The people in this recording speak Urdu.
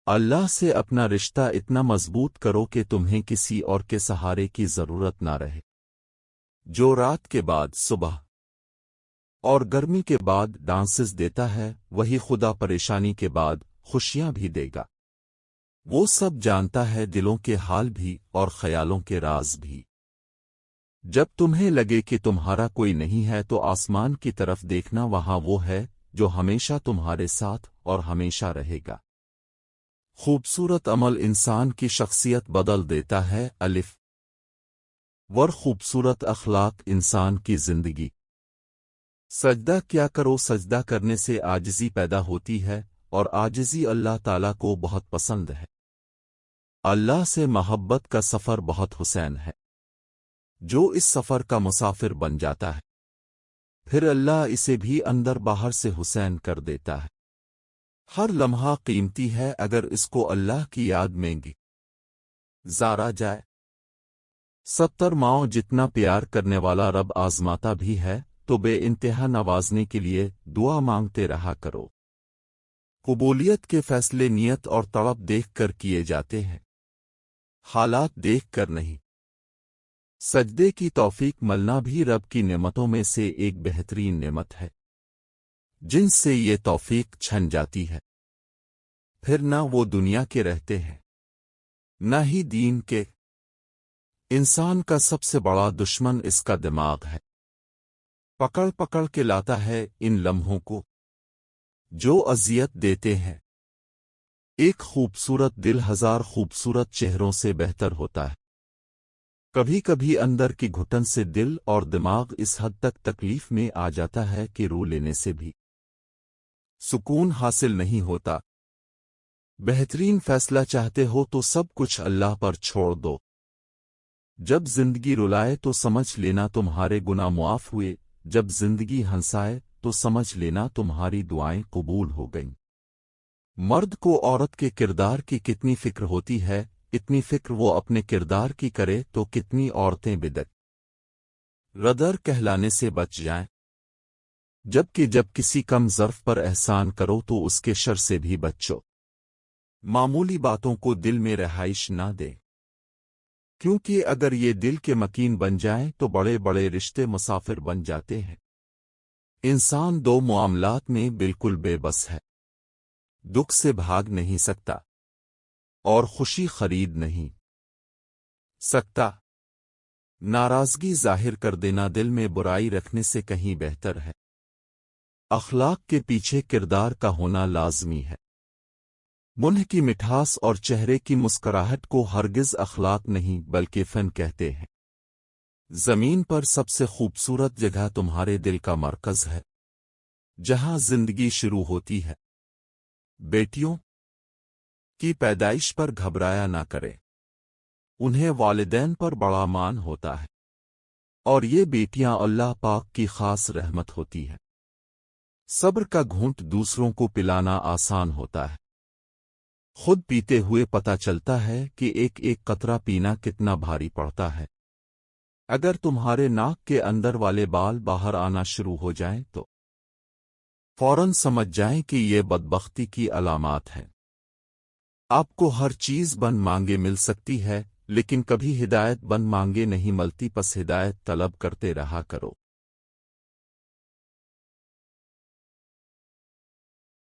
اللہ سے اپنا رشتہ اتنا مضبوط کرو کہ تمہیں کسی اور کے سہارے کی ضرورت نہ رہے۔ جو رات کے بعد صبح اور گرمی کے بعد ڈانسز دیتا ہے، وہی خدا پریشانی کے بعد خوشیاں بھی دے گا۔ وہ سب جانتا ہے دلوں کے حال بھی اور خیالوں کے راز بھی۔ جب تمہیں لگے کہ تمہارا کوئی نہیں ہے تو آسمان کی طرف دیکھنا، وہاں وہ ہے جو ہمیشہ تمہارے ساتھ اور ہمیشہ رہے گا۔ خوبصورت عمل انسان کی شخصیت بدل دیتا ہے۔ الف ور خوبصورت اخلاق انسان کی زندگی۔ سجدہ کیا کرو، سجدہ کرنے سے عاجزی پیدا ہوتی ہے، اور عاجزی اللہ تعالیٰ کو بہت پسند ہے۔ اللہ سے محبت کا سفر بہت حسین ہے۔ جو اس سفر کا مسافر بن جاتا ہے، پھر اللہ اسے بھی اندر باہر سے حسین کر دیتا ہے۔ ہر لمحہ قیمتی ہے اگر اس کو اللہ کی یاد میں گزارا جائے۔ 70 ماؤں جتنا پیار کرنے والا رب آزماتا بھی ہے تو بے انتہا نوازنے کے لیے دعا مانگتے رہا کرو۔ قبولیت کے فیصلے نیت اور طلب دیکھ کر کیے جاتے ہیں، حالات دیکھ کر نہیں۔ سجدے کی توفیق ملنا بھی رب کی نعمتوں میں سے ایک بہترین نعمت ہے۔ جن سے یہ توفیق چھن جاتی ہے، پھر نہ وہ دنیا کے رہتے ہیں نہ ہی دین کے۔ انسان کا سب سے بڑا دشمن اس کا دماغ ہے۔ پکڑ پکڑ کے لاتا ہے ان لمحوں کو جو اذیت دیتے ہیں۔ ایک خوبصورت دل 1000 خوبصورت چہروں سے بہتر ہوتا ہے۔ کبھی کبھی اندر کی گھٹن سے دل اور دماغ اس حد تک تکلیف میں آ جاتا ہے کہ رو لینے سے بھی سکون حاصل نہیں ہوتا۔ بہترین فیصلہ چاہتے ہو تو سب کچھ اللہ پر چھوڑ دو۔ جب زندگی رلائے تو سمجھ لینا تمہارے گناہ معاف ہوئے، جب زندگی ہنسائے تو سمجھ لینا تمہاری دعائیں قبول ہو گئیں۔ مرد کو عورت کے کردار کی کتنی فکر ہوتی ہے، اتنی فکر وہ اپنے کردار کی کرے تو کتنی عورتیں بدک ردر کہلانے سے بچ جائیں۔ جبکہ جب کسی کم ظرف پر احسان کرو تو اس کے شر سے بھی بچو۔ معمولی باتوں کو دل میں رہائش نہ دیں، کیونکہ اگر یہ دل کے مکین بن جائیں تو بڑے بڑے رشتے مسافر بن جاتے ہیں۔ انسان دو معاملات میں بالکل بے بس ہے، دکھ سے بھاگ نہیں سکتا اور خوشی خرید نہیں سکتا۔ ناراضگی ظاہر کر دینا دل میں برائی رکھنے سے کہیں بہتر ہے۔ اخلاق کے پیچھے کردار کا ہونا لازمی ہے۔ منہ کی مٹھاس اور چہرے کی مسکراہٹ کو ہرگز اخلاق نہیں بلکہ فن کہتے ہیں۔ زمین پر سب سے خوبصورت جگہ تمہارے دل کا مرکز ہے، جہاں زندگی شروع ہوتی ہے۔ بیٹیوں کی پیدائش پر گھبرایا نہ کرے، انہیں والدین پر بڑا مان ہوتا ہے، اور یہ بیٹیاں اللہ پاک کی خاص رحمت ہوتی ہے۔ صبر کا گھونٹ دوسروں کو پلانا آسان ہوتا ہے، خود پیتے ہوئے پتہ چلتا ہے کہ ایک ایک قطرہ پینا کتنا بھاری پڑتا ہے۔ اگر تمہارے ناک کے اندر والے بال باہر آنا شروع ہو جائیں تو فوراً سمجھ جائیں کہ یہ بدبختی کی علامات ہیں۔ آپ کو ہر چیز بن مانگے مل سکتی ہے، لیکن کبھی ہدایت بن مانگے نہیں ملتی، پس ہدایت طلب کرتے رہا کرو۔